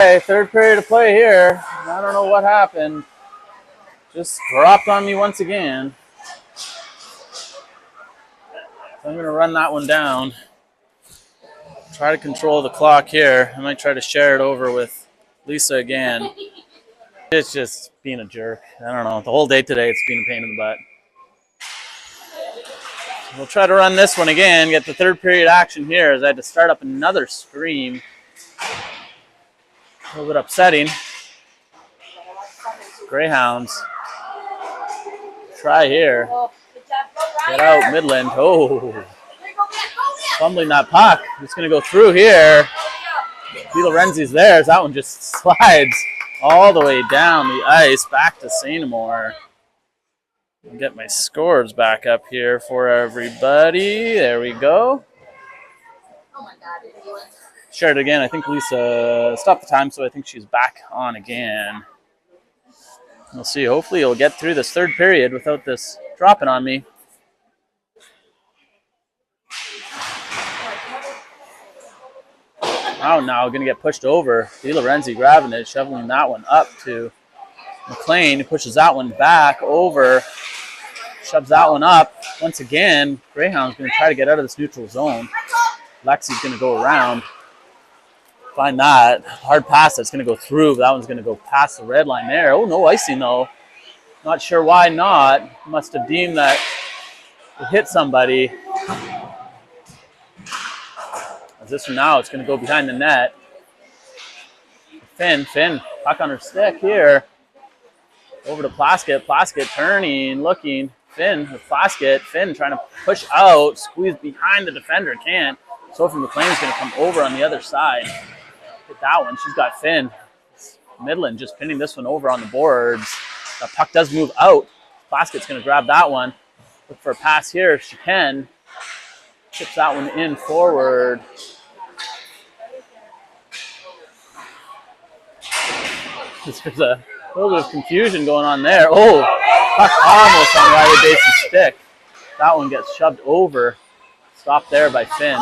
Okay, third period of play here. I don't know what happened. Just dropped on me once again. So I'm going to run that one down. Try to control the clock here. I might try to share it over with Lisa again. It's just being a jerk. I don't know. The whole day today it's been a pain in the butt. We'll try to run this one again, get the third period action here as I had to start up another scream. A little bit upsetting. Greyhounds. Try here. Get out, Midland. Oh. Fumbling that puck. It's going to go through here. Lorenzi's there. That one just slides all the way down the ice back to Sainamore. I'll get my scores back up here for everybody. There we go. Share it again. I think Lisa stopped the time, so I think she's back on again. We'll see. Hopefully you'll get through this third period without this dropping on me. Oh, now going to get pushed over. Lorenzi grabbing it, shoveling that one up to McLean. He pushes that one back over, shoves that one up. Once again, Greyhound's going to try to get out of this neutral zone. Lexi's going to go around. Find that. Hard pass that's going to go through. That one's going to go past the red line there. Oh, no icing, though. Not sure why not. Must have deemed that it hit somebody. As this one now, it's going to go behind the net. Finn, puck on her stick here. Over to Plaskett. Plaskett turning, looking. Finn with Plaskett. Finn trying to push out, squeeze behind the defender. Can't. Sophie McLean's going to come over on the other side. Hit that one. She's got Finn. Midland just pinning this one over on the boards. The puck does move out. Plaskett's going to grab that one. Look for a pass here if she can. Chips that one in forward. There's a little bit of confusion going on there. Oh, puck almost on Riley Bates' stick. That one gets shoved over. Stopped there by Finn.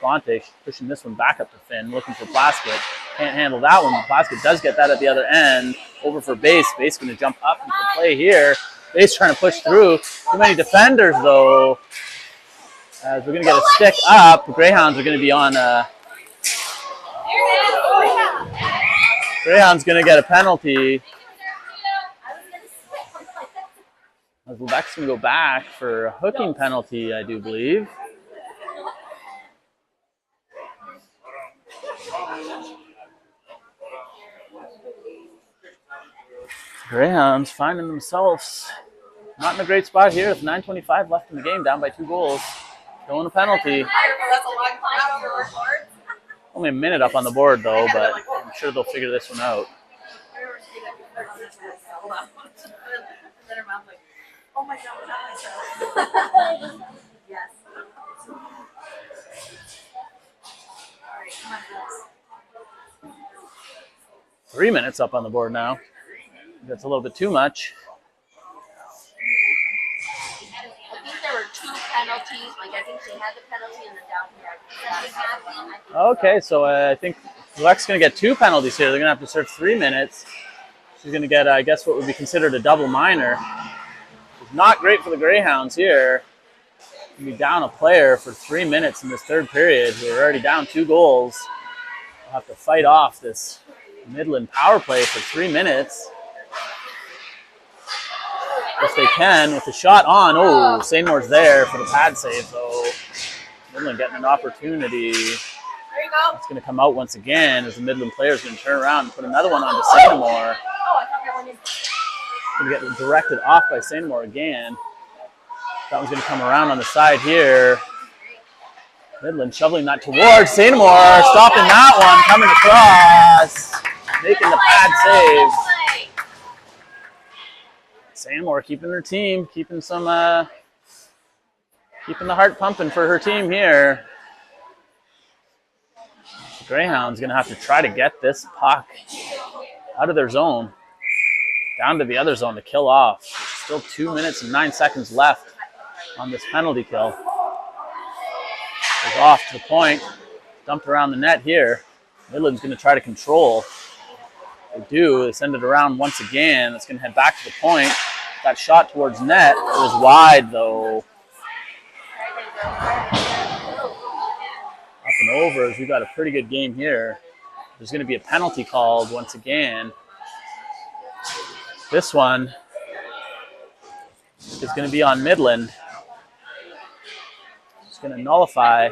Fonte pushing this one back up to Finn, looking for Plaskett. Can't handle that one. Plaskett does get that at the other end. Over for Base. Base going to jump up into play here. Base trying to push through. Too many defenders, though. As we're going to get a stick up. The Greyhounds are going to be on Greyhound's going to get a penalty. As Lebec's going to go back for a hooking penalty, I do believe. Greyhounds finding themselves not in a great spot here with 9:25 left in the game, down by 2 goals. Going a penalty. Only a minute up on the board, though, but I'm sure they'll figure this one out. Oh my God, yes. 3 minutes up on the board now. That's a little bit too much. I think there were 2 penalties. Like, I think they had the penalty and then down here. Okay, so I think Lex going to get 2 penalties here. They're going to have to serve 3 minutes. She's going to get, I guess, what would be considered a double minor. It's not great for the Greyhounds here. Going to be down a player for 3 minutes in this third period. We're already down 2 goals. We'll have to fight off this Midland power play for 3 minutes. If they can, with the shot on. Oh, Sainmore's there for the pad save, though. Midland getting an opportunity. There you go. It's going to come out once again as the Midland player is going to turn around and put another one onto Sainmore. Going to get directed off by Sainmore again. That one's going to come around on the side here. Midland shoveling that towards Sainmore, stopping that one, coming across, making the pad save. Sainmore keeping her team, keeping the heart pumping for her team here. The Greyhounds going to have to try to get this puck out of their zone, down to the other zone to kill off. Still 2 minutes and 9 seconds left on this penalty kill. Goes off to the point, dumped around the net here. Midland's going to try to control. They do. They send it around once again. It's going to head back to the point. That shot towards net. It was wide, though. Up and over as we got a pretty good game here. There's going to be a penalty called once again. This one is going to be on Midland. It's going to nullify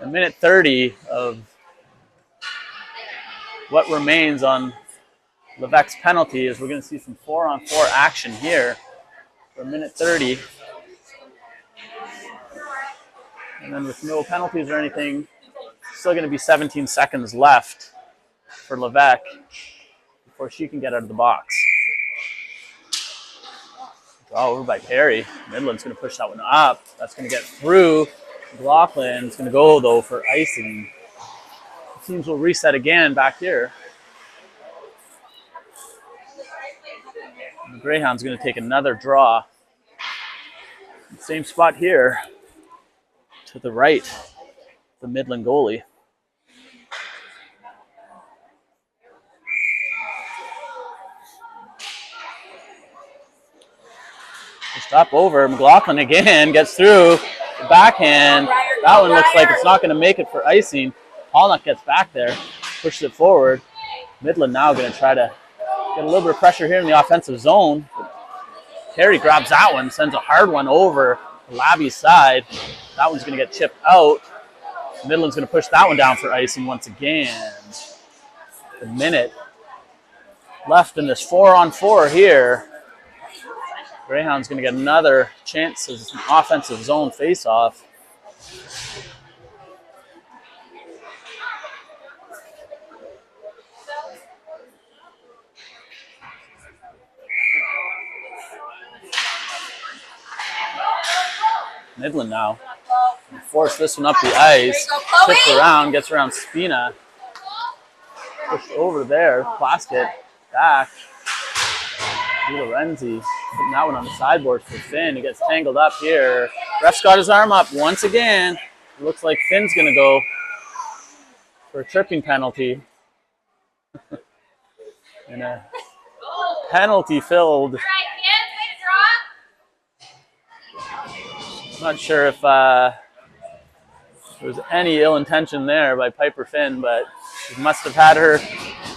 a minute 30 of what remains on Levesque's penalty. As we're going to see some 4-on-4 action here for a minute 30. And then with no penalties or anything, still going to be 17 seconds left for Levesque before she can get out of the box. Draw over by Perry. Midland's going to push that one up. That's going to get through. McLaughlin's going to go, though, for icing. The teams will reset again back here. And the Greyhounds going to take another draw. Same spot here. To the right, the Midland goalie. Just up over. McLaughlin again gets through. The backhand. That one looks like it's not going to make it for icing. Pollock gets back there, pushes it forward. Midland now going to try to get a little bit of pressure here in the offensive zone. Terry grabs that one, sends a hard one over Labby's side. That one's going to get chipped out. Midland's going to push that one down for icing once again. A minute left in this 4-on-4 here. Greyhound's going to get another chance as an offensive zone face-off. Midland now. Force this one up the ice. Tips around, gets around Spina. Pushed over there. Plaskett back. Lorenzi putting that one on the sideboard for Finn. He gets tangled up here. Ref's got his arm up once again. It looks like Finn's going to go for a tripping penalty. And a penalty-filled. Not sure if there was any ill intention there by Piper Finn, but she must have had her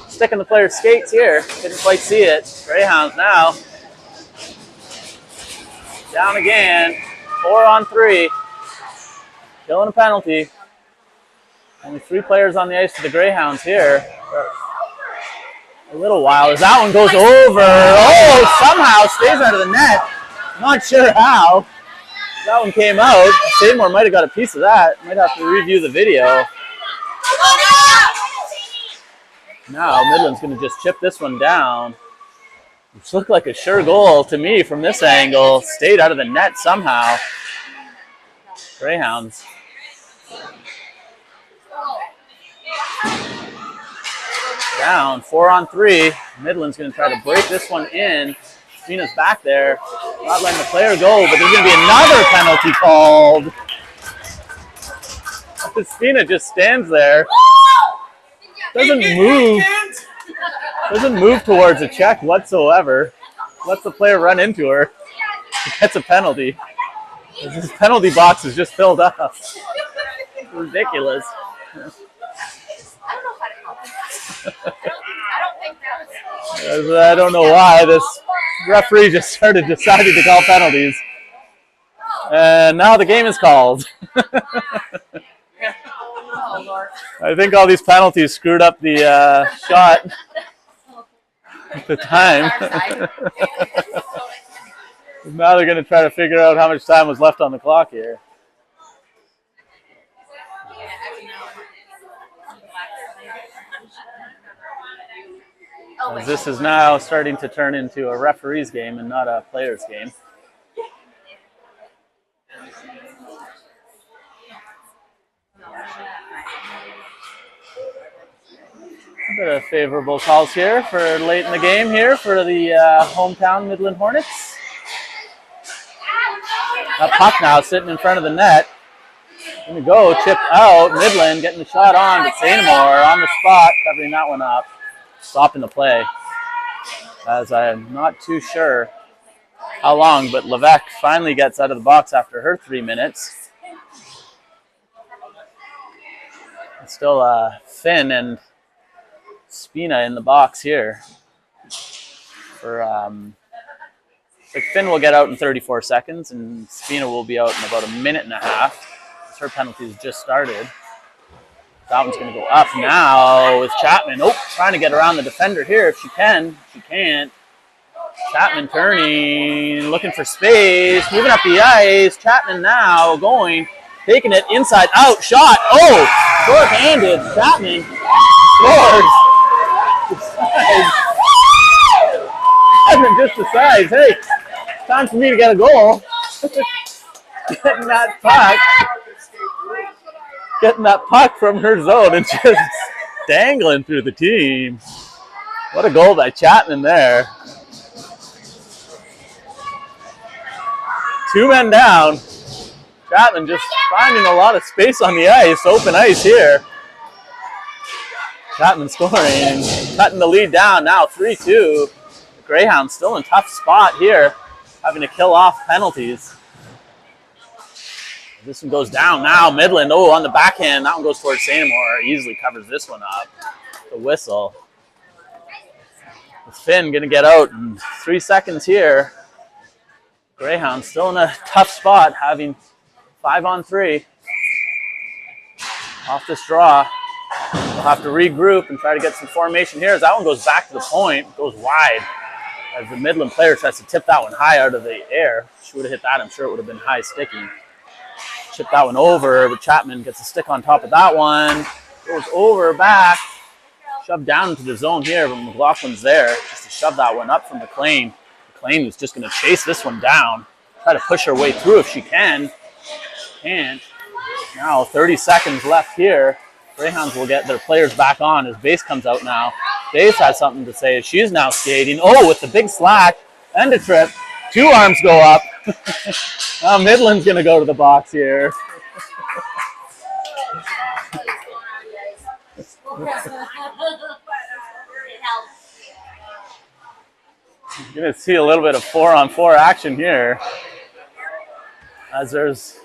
stick in the player's skates here. Didn't quite see it. Greyhounds now. Down again. 4-on-3. Killing a penalty. Only 3 players on the ice for the Greyhounds here. A little while as that one goes over. Oh, somehow stays out of the net. Not sure how. That one came out. Seymour might have got a piece of that. Might have to review the video. Now Midland's going to just chip this one down. Which looked like a sure goal to me from this angle. Stayed out of the net somehow. Greyhounds. Down, 4-on-3. Midland's going to try to break this one in. Spina's back there. Not letting the player go, but there's going to be another penalty called. Spina just stands there. Doesn't move towards a check whatsoever. Lets the player run into her. She gets a penalty. This penalty box is just filled up. Ridiculous. I don't know why this referee just decided to call penalties. And now the game is called. I think all these penalties screwed up the shot at the time. Now they're going to try to figure out how much time was left on the clock here. As this is now starting to turn into a referee's game and not a player's game. A bit of favorable calls here for late in the game here for the hometown Midland Hornets. That puck now sitting in front of the net. Going to go, chip out. Midland getting the shot on, but Seymour on the spot, covering that one up. stopping the play, as I'm not too sure how long, but Levesque finally gets out of the box after her 3 minutes. It's still Finn and Spina in the box here. For like Finn will get out in 34 seconds, and Spina will be out in about a minute and a half. Her penalty has just started. That one's going to go up now with Chapman. Oh, trying to get around the defender here if she can. She can't. Chapman turning, looking for space, moving up the ice. Chapman now going, taking it inside out, shot. Oh, short-handed. Chapman scores. Chapman just decides, hey, time for me to get a goal. Getting that puck from her zone and just dangling through the team. What a goal by Chapman there. 2 men down. Chapman just finding a lot of space on the ice, open ice here. Chapman scoring, cutting the lead down now, 3-2. Greyhounds still in tough spot here, having to kill off penalties. This one goes down now. Midland, oh, on the backhand. That one goes towards Sanamore. Easily covers this one up. The whistle. With Finn going to get out in 3 seconds here. Greyhounds still in a tough spot, having 5-on-3. Off this draw. We'll have to regroup and try to get some formation here as that one goes back to the point. Goes wide. As the Midland player tries to tip that one high out of the air. She would have hit that. I'm sure it would have been high sticky. Chip that one over, but Chapman gets a stick on top of that one. Goes over, back. Shoved down into the zone here, but McLaughlin's there just to shove that one up from McLean. McLean was just going to chase this one down. Try to push her way through if she can. Can't. Now 30 seconds left here. Greyhounds will get their players back on as Base comes out now. Base has something to say. She's now skating. Oh, with the big slack and a trip. 2 arms go up. Now Midland's going to go to the box here. You're going to see a little bit of 4-on-4 action here. As there's,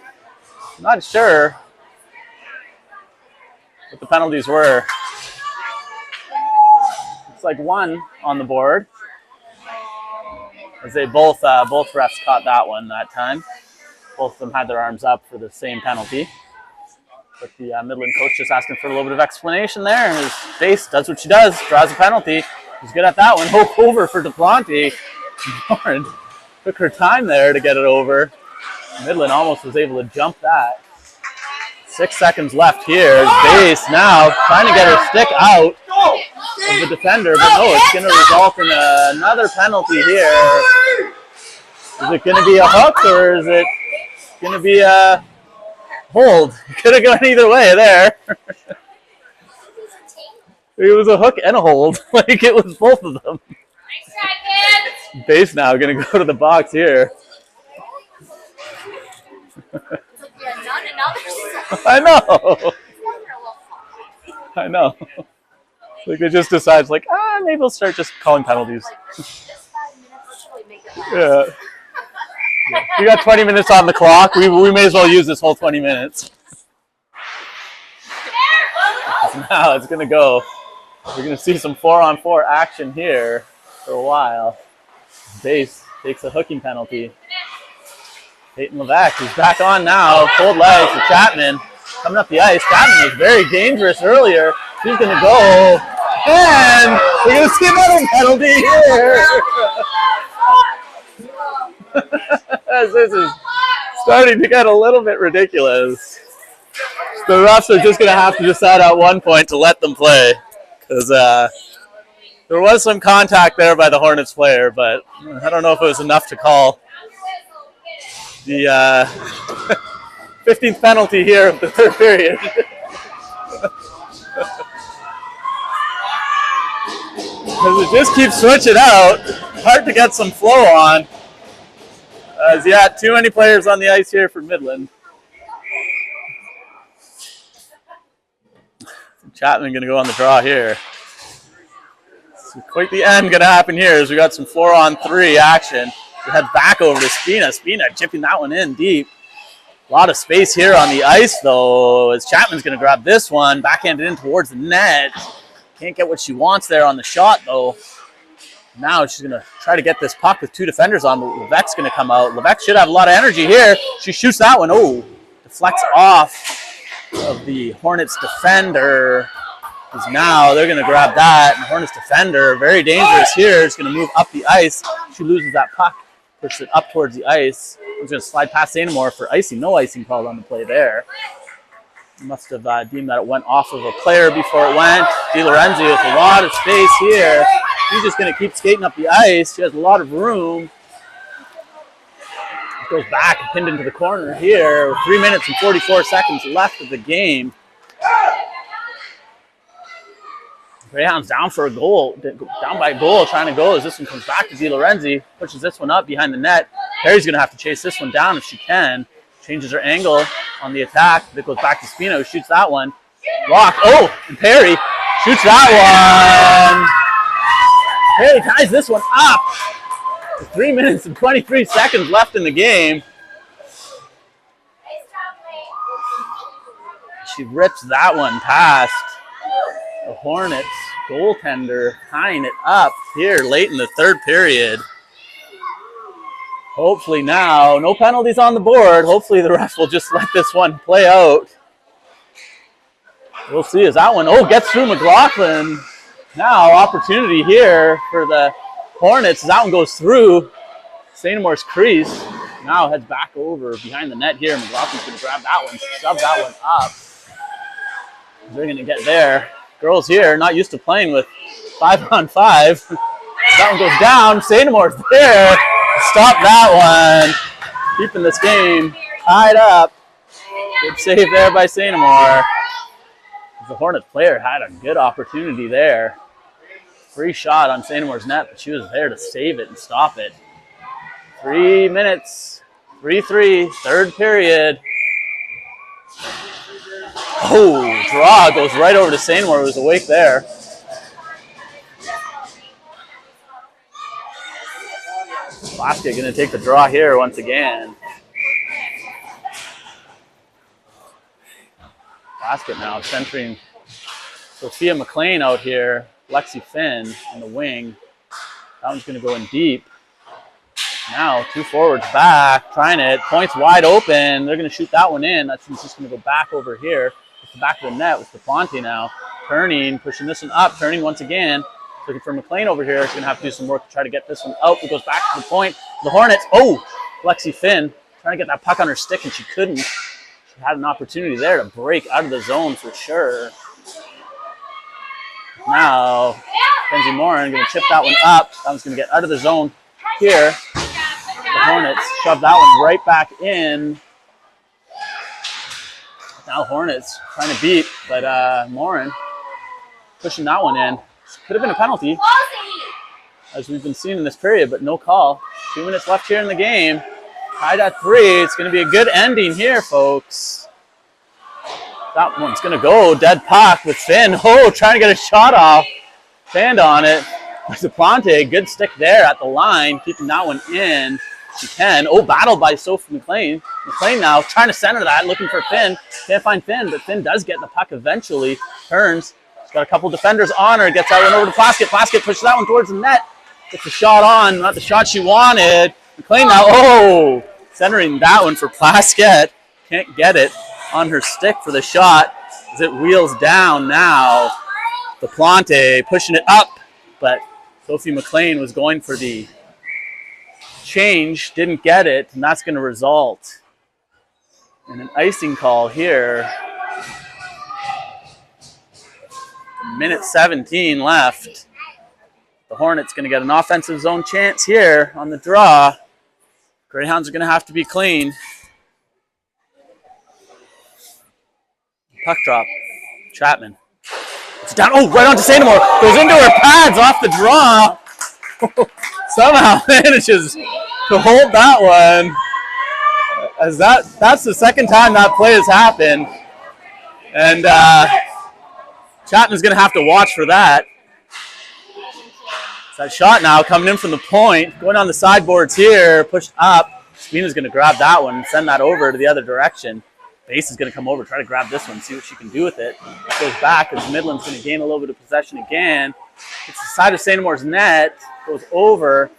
not sure what the penalties were. It's like 1 on the board. As they both refs caught that one that time. Both of them had their arms up for the same penalty. But the Midland coach just asking for a little bit of explanation there. His Base does what she does, draws a penalty. She's good at that one. Hook over for DePlante. Lauren took her time there to get it over. Midland almost was able to jump that. 6 seconds left here. Base now trying to get her stick out of the defender, but no, it's going to result in another penalty here. Is it going to be a hook or is it going to be a hold? Could have gone either way there. It was a hook and a hold. Like it was both of them. Base now going to go to the box here. I know. I know. Like they just decides like, maybe we'll start just calling penalties. Yeah. You got 20 minutes on the clock. We may as well use this whole 20 minutes. Now it's gonna go. We're gonna see some 4-on-4 action here for a while. Base takes a hooking penalty. Peyton Levesque, who's back on now. Cold legs to Chapman. Coming up the ice. Chapman was very dangerous earlier. She's going to go. And we're going to see another penalty here. This is starting to get a little bit ridiculous. The refs are just going to have to decide at one point to let them play. Because there was some contact there by the Hornets player, but I don't know if it was enough to call the 15th penalty here of the third period. Because it just keeps switching out. Hard to get some flow on. As yeah, too many players on the ice here for Midland. Chapman going to go on the draw here. So quite the end going to happen here as we got some 4-on-3 action. We head back over to Spina. Spina chipping that one in deep. A lot of space here on the ice, though, as Chapman's going to grab this one, backhanded in towards the net. Can't get what she wants there on the shot, though. Now she's going to try to get this puck with 2 defenders on, but Levesque's going to come out. Levesque should have a lot of energy here. She shoots that one. Oh, deflects off of the Hornets defender. Because now they're going to grab that. And the Hornets defender, very dangerous here, is going to move up the ice. She loses that puck, pushes it up towards the ice. It's going to slide past Sanamore for icing. No icing called on the play there. Must have deemed that it went off of a player before it went. DiLorenzi with a lot of space here. She's just going to keep skating up the ice. She has a lot of room. Goes back and pinned into the corner here with 3 minutes and 44 seconds left of the game. Greyhounds down for a goal, down by a goal, trying to go as this one comes back to DiLorenzi. Pushes this one up behind the net. Perry's going to have to chase this one down if she can. Changes her angle on the attack. It goes back to Spino, who shoots that one. Block. Oh, and Perry shoots that one. Perry ties this one up. 3 minutes and 23 seconds left in the game. She rips that one past the Hornets goaltender, tying it up here late in the third period. Hopefully now, no penalties on the board. Hopefully the ref will just let this one play out. We'll see as that one, gets through McLaughlin. Now opportunity here for the Hornets as that one goes through Sanamore's crease. Now heads back over behind the net here. McLaughlin's going to grab that one, shove that one up. They're going to get there. Girls here not used to playing with 5-on-5. That one goes down. Sanamore's there. Stop that one. Keeping this game tied up. Good save there by Sanamore. The Hornets player had a good opportunity there. Free shot on Sanamore's net, but she was there to save it and stop it. 3 minutes, 3-3, third period. Oh, draw goes right over to Sanamore, who was awake there. Basket going to take the draw here once again. Basket now centering Sophia McLean out here. Lexi Finn in the wing. That one's going to go in deep. Now 2 forwards back, trying it. Points wide open. They're going to shoot that one in. That's just going to go back over here. It's the back of the net with DeFonte now. Turning, pushing this one up, turning once again. Looking for McLean over here. She's going to have to do some work to try to get this one out. It goes back to the point. The Hornets. Oh, Lexi Finn trying to get that puck on her stick, and she couldn't. She had an opportunity there to break out of the zone for sure. Now, Kenzie Moran going to chip that one up. That one's going to get out of the zone here. The Hornets shove that one right back in. Now Hornets trying to beat, but Moran pushing that one in. Could have been a penalty, as we've been seeing in this period, but no call. 2 minutes left here in the game. Tied at 3. It's going to be a good ending here, folks. That one's going to go. Dead puck with Finn. Oh, trying to get a shot off. Stand on it. DePlante, good stick there at the line, keeping that one in. She can. Oh, battled by Sophie McLean. McLean now trying to center that, looking for Finn. Can't find Finn, but Finn does get the puck eventually. Turns. She's got a couple defenders on her. Gets that one over to Plaskett. Plaskett pushes that one towards the net. Gets the shot on. Not the shot she wanted. McLean now. Oh, centering that one for Plaskett. Can't get it on her stick for the shot as it wheels down now. DePlante pushing it up, but Sophie McLean was going for the change, didn't get it, and that's going to result in an icing call here. Minute 17 left. The Hornets going to get an offensive zone chance here on the draw. Greyhounds are going to have to be clean. Puck drop. Chapman. It's down. Oh, right onto Sanamore. Goes into her pads off the draw. Somehow manages to hold that one. As that's the second time that play has happened. And Chapman's going to have to watch for that. It's that shot now coming in from the point, going on the sideboards here, pushed up. Spina's going to grab that one and send that over to the other direction. Base is going to come over, try to grab this one, see what she can do with it. Goes back as Midland's going to gain a little bit of possession again. It's the side of St. Amour's net, goes over.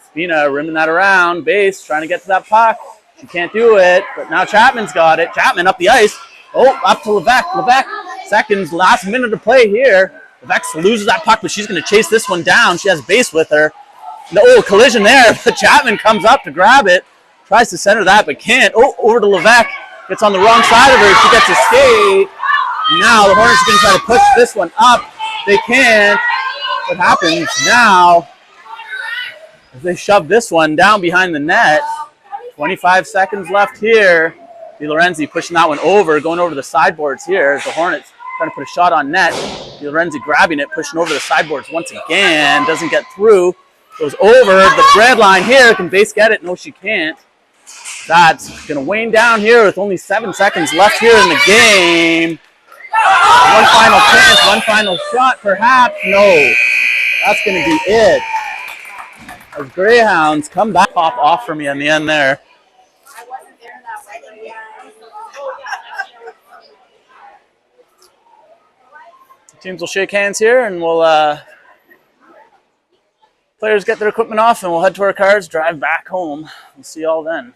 Spina rimming that around. Base trying to get to that puck. She can't do it, but now Chapman's got it. Chapman up the ice. Oh, up to Levesque. Levesque, seconds, last minute to play here. Levesque loses that puck, but she's going to chase this one down. She has Base with her. No, collision there, but Chapman comes up to grab it. Tries to center that, but can't. Oh, over to Levesque. Gets on the wrong side of her. She gets a skate. Now the Hornets are going to try to push this one up. They can't. What happens now is they shove this one down behind the net. 25 seconds left here. Di Lorenzi pushing that one over, going over to the sideboards here. The Hornets trying to put a shot on net. Di Lorenzi grabbing it, pushing over the sideboards once again. Doesn't get through. Goes over the red line here. Can Base get it? No, she can't. That's going to wane down here with only 7 seconds left here in the game. One final chance, one final shot, perhaps. No, that's going to be it. As Greyhounds come back, pop off for me in the end there. Teams will shake hands here, and we'll players get their equipment off, and we'll head to our cars, drive back home. We'll see you all then.